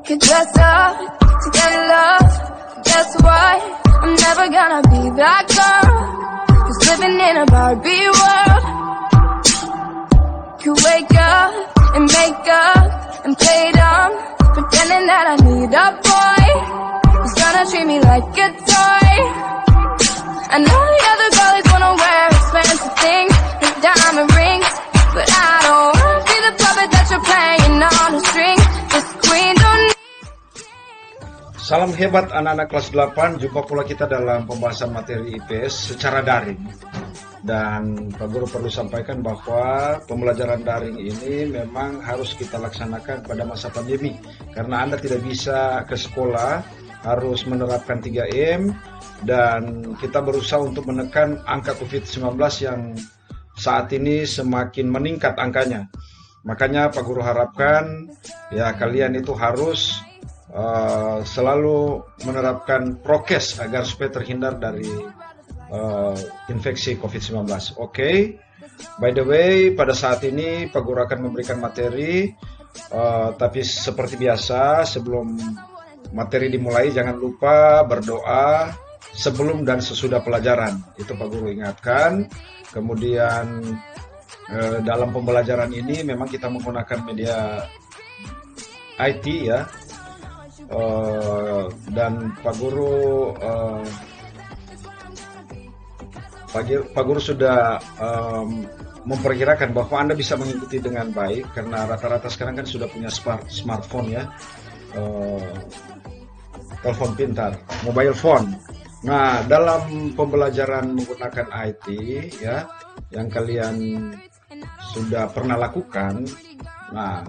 could dress up to get love. Guess what? I'm never gonna be that girl who's living in a Barbie world. Could wake up and make up and play dumb, pretending that I need a boy who's gonna treat me like a toy. I know the other girls wanna wear expensive things with diamond rings, but I don't wanna be the puppet that you're playing on a string. This queen don't need. Salam hebat anak-anak kelas 8, jumpa pula kita dalam pembahasan materi IPS secara daring. Dan Pak Guru perlu sampaikan bahwa pembelajaran daring ini memang harus kita laksanakan pada masa pandemi. Karena Anda tidak bisa ke sekolah, harus menerapkan 3M, dan kita berusaha untuk menekan angka COVID-19 yang saat ini semakin meningkat angkanya. Makanya Pak Guru harapkan ya kalian itu harus selalu menerapkan prokes agar supaya terhindar dari infeksi COVID-19. Oke. By the way, pada saat ini Pak Guru akan memberikan materi, tapi seperti biasa sebelum materi dimulai jangan lupa berdoa sebelum dan sesudah pelajaran. Itu Pak Guru ingatkan. Kemudian dalam pembelajaran ini memang kita menggunakan media IT ya. Dan Pak Guru sudah memperkirakan bahwa Anda bisa mengikuti dengan baik karena rata-rata sekarang kan sudah punya smartphone ya, telepon pintar, mobile phone. Nah, dalam pembelajaran menggunakan IT ya, yang kalian sudah pernah lakukan, nah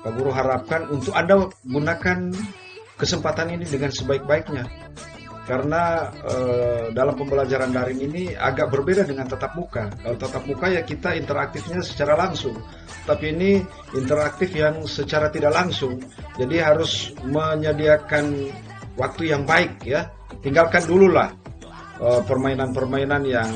Pak Guru harapkan untuk Anda gunakan kesempatan ini dengan sebaik-baiknya. Karena dalam pembelajaran daring ini agak berbeda dengan tatap muka. Kalau tatap muka ya kita interaktifnya secara langsung. Tapi ini interaktif yang secara tidak langsung. Jadi harus menyediakan waktu yang baik ya. Tinggalkan dululah permainan-permainan yang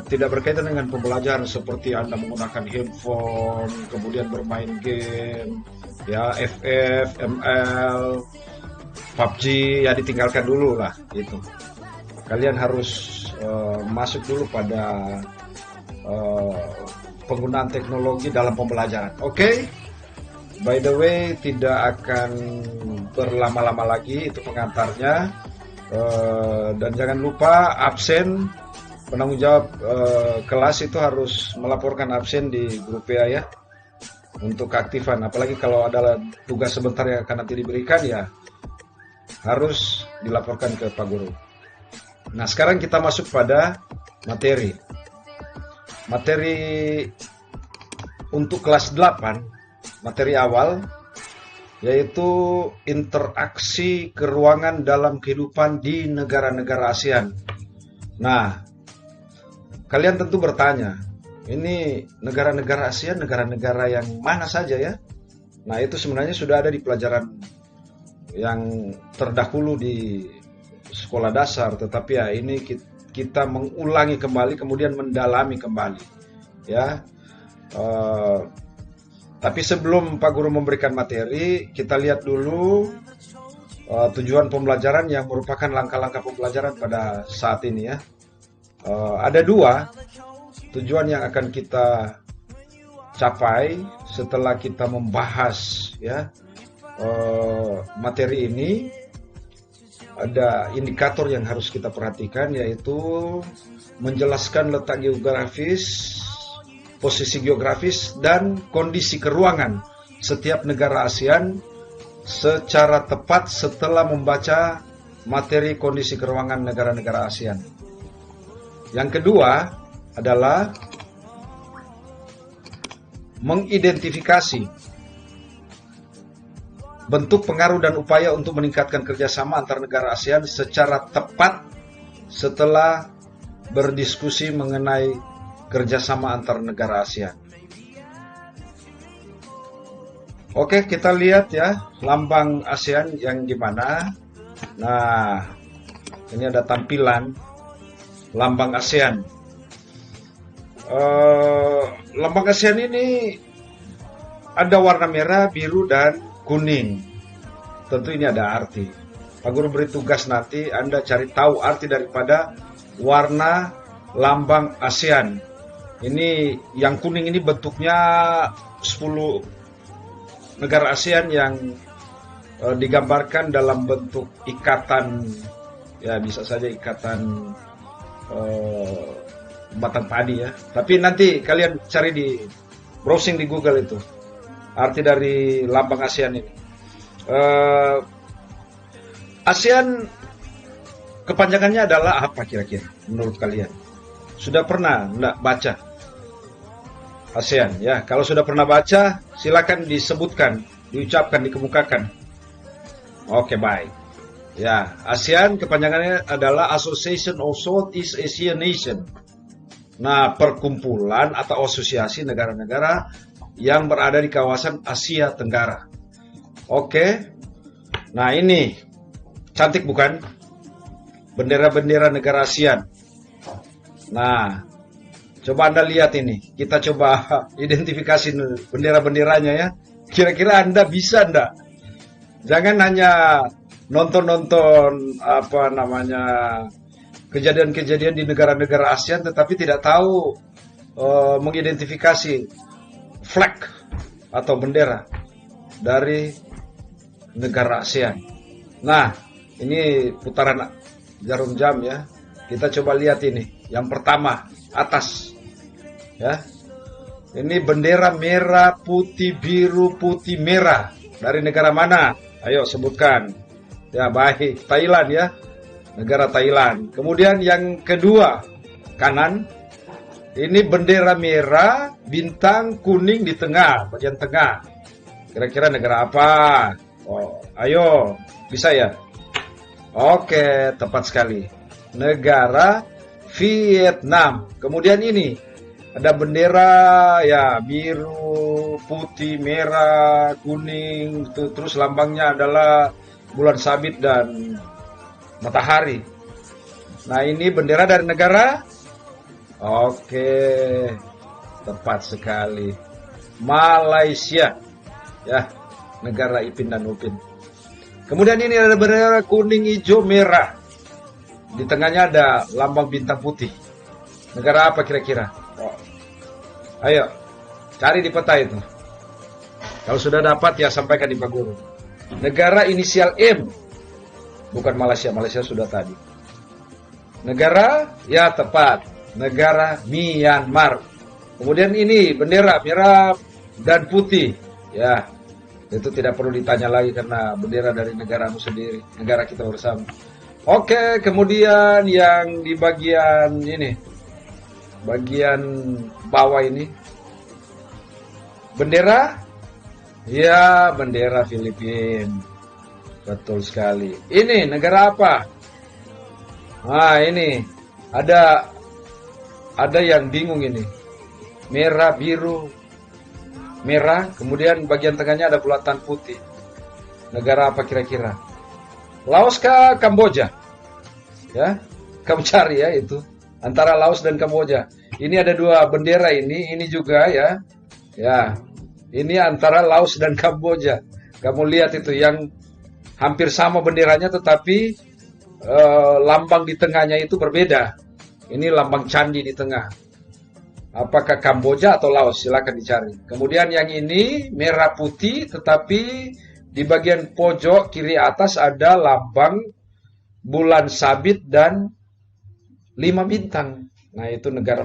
tidak berkaitan dengan pembelajaran seperti Anda menggunakan handphone, kemudian bermain game, ya FF, ML, PUBG, ya ditinggalkan dulu lah itu. Kalian harus masuk dulu pada penggunaan teknologi dalam pembelajaran. Oke? By the way, tidak akan berlama-lama lagi, itu pengantarnya. Dan jangan lupa absen. Penanggung jawab kelas itu harus melaporkan absen di grup PA ya untuk keaktifan. Apalagi kalau ada tugas sebentar yang akan nanti diberikan ya harus dilaporkan ke Pak Guru. Nah, sekarang kita masuk pada materi. Materi untuk kelas 8, materi awal yaitu interaksi keuangan dalam kehidupan di negara-negara ASEAN. Nah, kalian tentu bertanya, ini negara-negara ASEAN, negara-negara yang mana saja ya? Nah, itu sebenarnya sudah ada di pelajaran yang terdahulu di sekolah dasar, tetapi ya ini kita mengulangi kembali, kemudian mendalami kembali, ya. Tapi sebelum Pak Guru memberikan materi, kita lihat dulu tujuan pembelajaran yang merupakan langkah-langkah pembelajaran pada saat ini ya. Ada dua tujuan yang akan kita capai setelah kita membahas ya materi ini. Ada indikator yang harus kita perhatikan, yaitu menjelaskan letak geografis, posisi geografis, dan kondisi keuangan setiap negara ASEAN secara tepat setelah membaca materi kondisi keuangan negara-negara ASEAN. Yang kedua adalah mengidentifikasi bentuk pengaruh dan upaya untuk meningkatkan kerjasama antar negara ASEAN secara tepat setelah berdiskusi mengenai kerjasama antar negara ASEAN. Oke, kita lihat ya lambang ASEAN yang gimana. Nah, ini ada tampilan lambang ASEAN. Lambang ASEAN ini ada warna merah, biru, dan kuning. Tentu ini ada arti. Pak Guru beri tugas nanti Anda cari tahu arti daripada warna lambang ASEAN. Ini yang kuning ini bentuknya 10 negara ASEAN yang digambarkan dalam bentuk ikatan, ya bisa saja ikatan batang padi ya. Tapi nanti kalian cari di browsing di Google itu arti dari lambang ASEAN ini. ASEAN kepanjangannya adalah apa kira-kira menurut kalian? Sudah pernah enggak baca ASEAN ya? Kalau sudah pernah baca, silakan disebutkan, diucapkan, dikemukakan. Oke, baik. Ya, ASEAN kepanjangannya adalah Association of Southeast Asian Nation. Nah, perkumpulan atau asosiasi negara-negara yang berada di kawasan Asia Tenggara. Oke. Nah, ini cantik bukan? Bendera-bendera negara ASEAN. Nah, coba Anda lihat ini. Kita coba identifikasi bendera-benderanya ya. Kira-kira Anda bisa enggak? Jangan hanya nonton-nonton kejadian-kejadian di negara-negara ASEAN tetapi tidak tahu mengidentifikasi flag atau bendera dari negara ASEAN. Nah, ini putaran jarum jam ya. Kita coba lihat ini. Yang pertama, atas. Ya. Ini bendera merah, putih, biru, putih, merah. Dari negara mana? Ayo sebutkan. Ya, baik. Thailand ya. Negara Thailand. Kemudian yang kedua, kanan. Ini bendera merah, bintang kuning di tengah, bagian tengah. Kira-kira negara apa? Oh, ayo. Bisa ya? Oke, tepat sekali. Negara Vietnam. Kemudian ini ada bendera ya biru, putih, merah, kuning. Terus lambangnya adalah bulan sabit dan matahari. Nah, ini bendera dari negara. Oke, tepat sekali. Malaysia. Ya, negara Ipin dan Upin. Kemudian ini ada bendera kuning, hijau, merah. Di tengahnya ada lambang bintang putih. Negara apa kira-kira? Oh. Ayo, cari di peta itu. Kalau sudah dapat ya sampaikan di Pak Guru. Negara inisial M. Bukan Malaysia, Malaysia sudah tadi. Negara, ya tepat. Negara Myanmar. Kemudian ini bendera merah dan putih. Ya, itu tidak perlu ditanya lagi karena bendera dari negaramu sendiri. Negara kita bersama. Oke, kemudian yang di bagian ini, bagian bawah ini, bendera, ya bendera Filipina, betul sekali. Ini negara apa? Nah ini ada yang bingung ini, merah, biru, merah, kemudian bagian tengahnya ada bulatan putih. Negara apa kira-kira? Laos kah Kamboja? Ya, kamu cari ya itu. Antara Laos dan Kamboja. Ini ada dua bendera ini juga ya. Ya, ini antara Laos dan Kamboja. Kamu lihat itu yang hampir sama benderanya tetapi lambang di tengahnya itu berbeda. Ini lambang candi di tengah. Apakah Kamboja atau Laos? Silakan dicari. Kemudian yang ini merah putih tetapi di bagian pojok kiri atas ada lambang bulan sabit dan 5 bintang. Nah, itu negara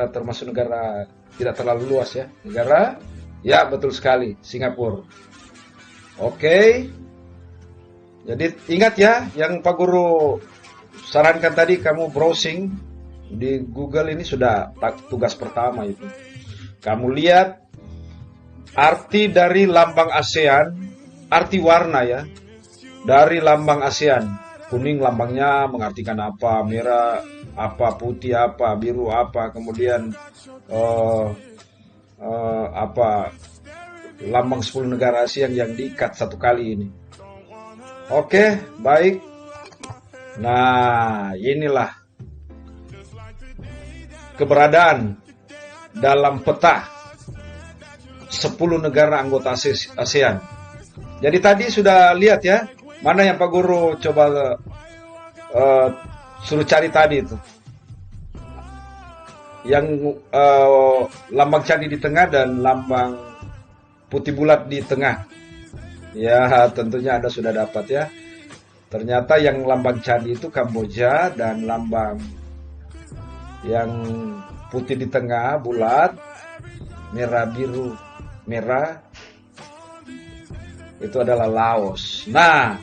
termasuk negara tidak terlalu luas ya. Negara, ya betul sekali, Singapura. Oke. Jadi ingat ya, yang Pak Guru sarankan tadi kamu browsing di Google ini sudah tugas pertama itu. Kamu lihat arti dari lambang ASEAN. Arti warna ya, dari lambang ASEAN. Kuning lambangnya mengartikan apa, merah apa, putih apa, biru apa, kemudian lambang 10 negara ASEAN yang diikat satu kali ini. Oke, baik. Nah, inilah keberadaan dalam peta 10 negara anggota ASEAN. Jadi tadi sudah lihat ya, mana yang Pak Guru coba suruh cari tadi itu. Yang lambang candi di tengah dan lambang putih bulat di tengah. Ya, tentunya Anda sudah dapat ya. Ternyata yang lambang candi itu Kamboja, dan lambang yang putih di tengah bulat, merah biru merah, itu adalah Laos. Nah,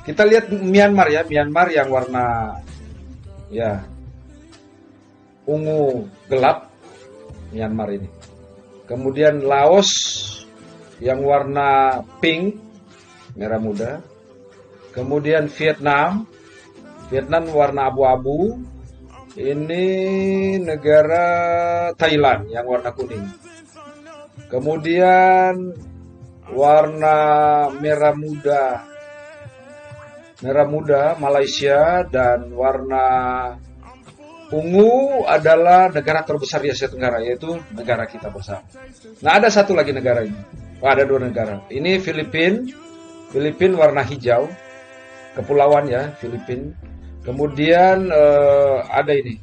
kita lihat Myanmar ya, Myanmar yang warna ya ungu gelap, Myanmar ini. Kemudian Laos yang warna pink, merah muda. Kemudian Vietnam warna abu-abu. Ini negara Thailand yang warna kuning. Kemudian warna merah muda Malaysia, dan warna ungu adalah negara terbesar di Asia Tenggara, yaitu negara kita bersama. Nah, ada satu lagi negara ini. Ada dua negara. Ini Filipina warna hijau, kepulauan ya, Filipina. Kemudian ada ini,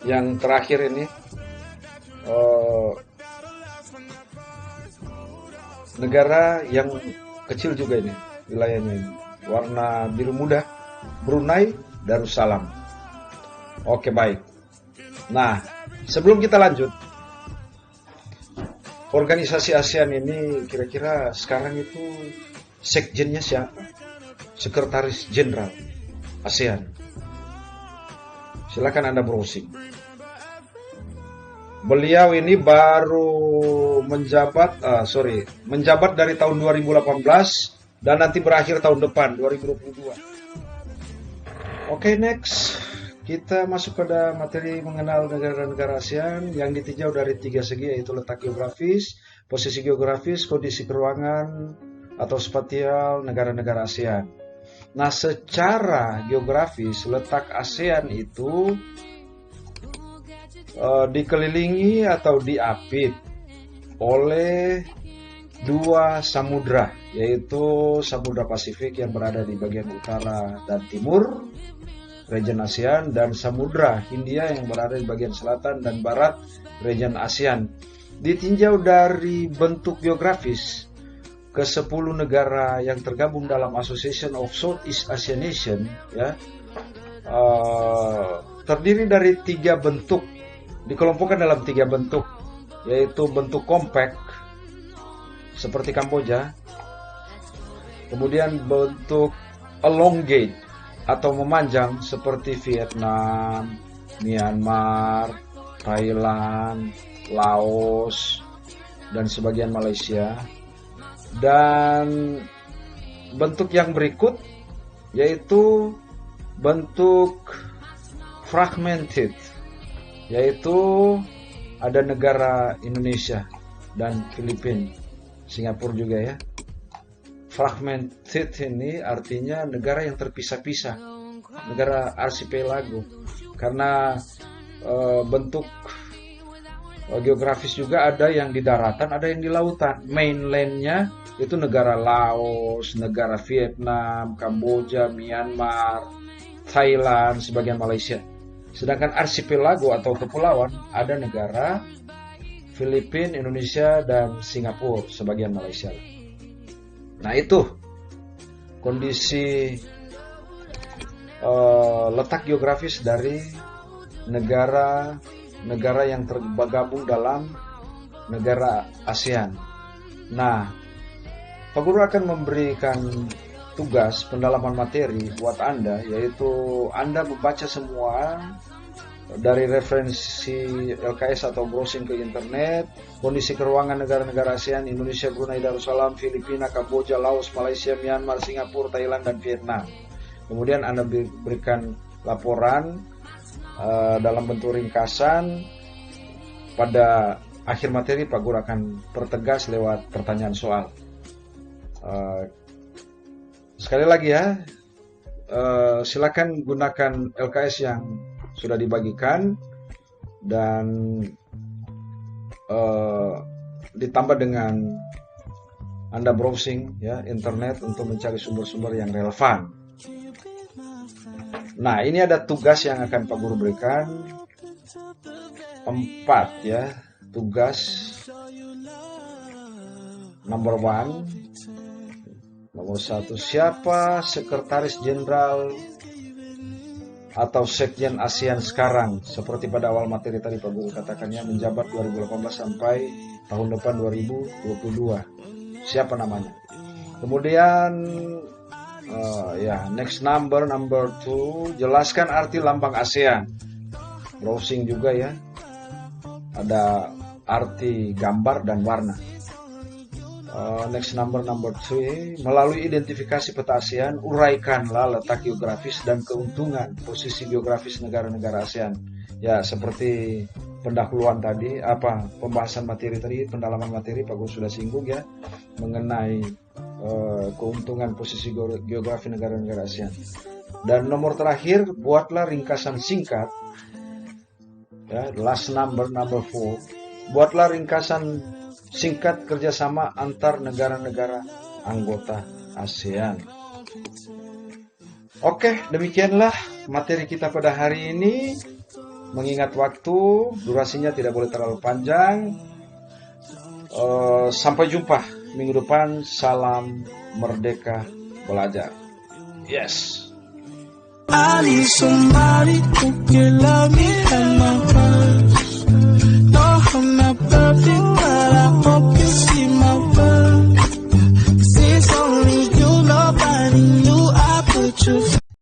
yang terakhir ini negara yang kecil juga ini, wilayahnya ini, warna biru muda, Brunei Darussalam. Oke, baik. Nah, sebelum kita lanjut, organisasi ASEAN ini kira-kira sekarang itu sekjennya siapa? Sekretaris Jenderal ASEAN. Silakan Anda browsing. Beliau ini baru menjabat dari tahun 2018 dan nanti berakhir tahun depan 2022. Oke, next. Kita masuk pada materi mengenal negara-negara ASEAN yang ditinjau dari 3 segi, yaitu letak geografis, posisi geografis, kondisi keuangan atau spasial negara-negara ASEAN. Nah, secara geografis letak ASEAN itu dikelilingi atau diapit oleh 2 samudra, yaitu Samudra Pasifik yang berada di bagian utara dan timur, region ASEAN, dan Samudra Hindia yang berada di bagian selatan dan barat, region ASEAN. Ditinjau dari bentuk geografis, ke-10 negara yang tergabung dalam Association of Southeast Asian Nations ya, terdiri dari 3 bentuk, dikelompokkan dalam 3 bentuk, yaitu bentuk compact seperti Kamboja, kemudian bentuk elongate atau memanjang seperti Vietnam, Myanmar, Thailand, Laos, dan sebagian Malaysia. Dan bentuk yang berikut yaitu bentuk fragmented, yaitu ada negara Indonesia dan Filipina, Singapura juga ya. Fragmented ini artinya negara yang terpisah-pisah, negara archipelago, karena bentuk geografis juga ada yang di daratan, ada yang di lautan. Mainlandnya itu negara Laos, negara Vietnam, Kamboja, Myanmar, Thailand, sebagian Malaysia. Sedangkan archipelago atau kepulauan ada negara Filipina, Indonesia, dan Singapura, sebagian Malaysia. Nah, itu kondisi letak geografis dari negara yang tergabung dalam negara ASEAN. Nah, Pak Guru akan memberikan tugas pendalaman materi buat Anda, yaitu Anda membaca semua dari referensi LKS atau browsing ke internet, kondisi keuangan negara-negara ASEAN, Indonesia, Brunei Darussalam, Filipina, Kamboja, Laos, Malaysia, Myanmar, Singapura, Thailand, dan Vietnam. Kemudian Anda berikan laporan dalam bentuk ringkasan. Pada akhir materi Pak Guru akan pertegas lewat pertanyaan soal. Sekali lagi ya, silakan gunakan LKS yang sudah dibagikan dan ditambah dengan Anda browsing ya internet untuk mencari sumber-sumber yang relevan. Nah, ini ada tugas yang akan Pak Guru berikan. 4 ya. Tugas nomor 1. Nomor 1, siapa Sekretaris Jenderal atau Sekjen ASEAN sekarang? Seperti pada awal materi tadi Pak Guru katakannya, menjabat 2018 sampai tahun depan 2022. Siapa namanya? Kemudian next number 2, jelaskan arti lambang ASEAN. Browsing juga ya. Ada arti gambar dan warna. Next number 3, melalui identifikasi peta ASEAN, uraikanlah letak geografis dan keuntungan posisi geografis negara-negara ASEAN. Ya, seperti pendahuluan tadi, pembahasan materi tadi, pendalaman materi Pak Guru sudah singgung ya, mengenai keuntungan posisi geografi negara-negara ASEAN. Dan nomor terakhir, buatlah ringkasan singkat. Ya, last number 4, buatlah ringkasan singkat kerjasama antar negara-negara anggota ASEAN. Oke, demikianlah materi kita pada hari ini. Mengingat waktu, durasinya tidak boleh terlalu panjang. Sampai jumpa minggu depan. Salam merdeka belajar. Yes.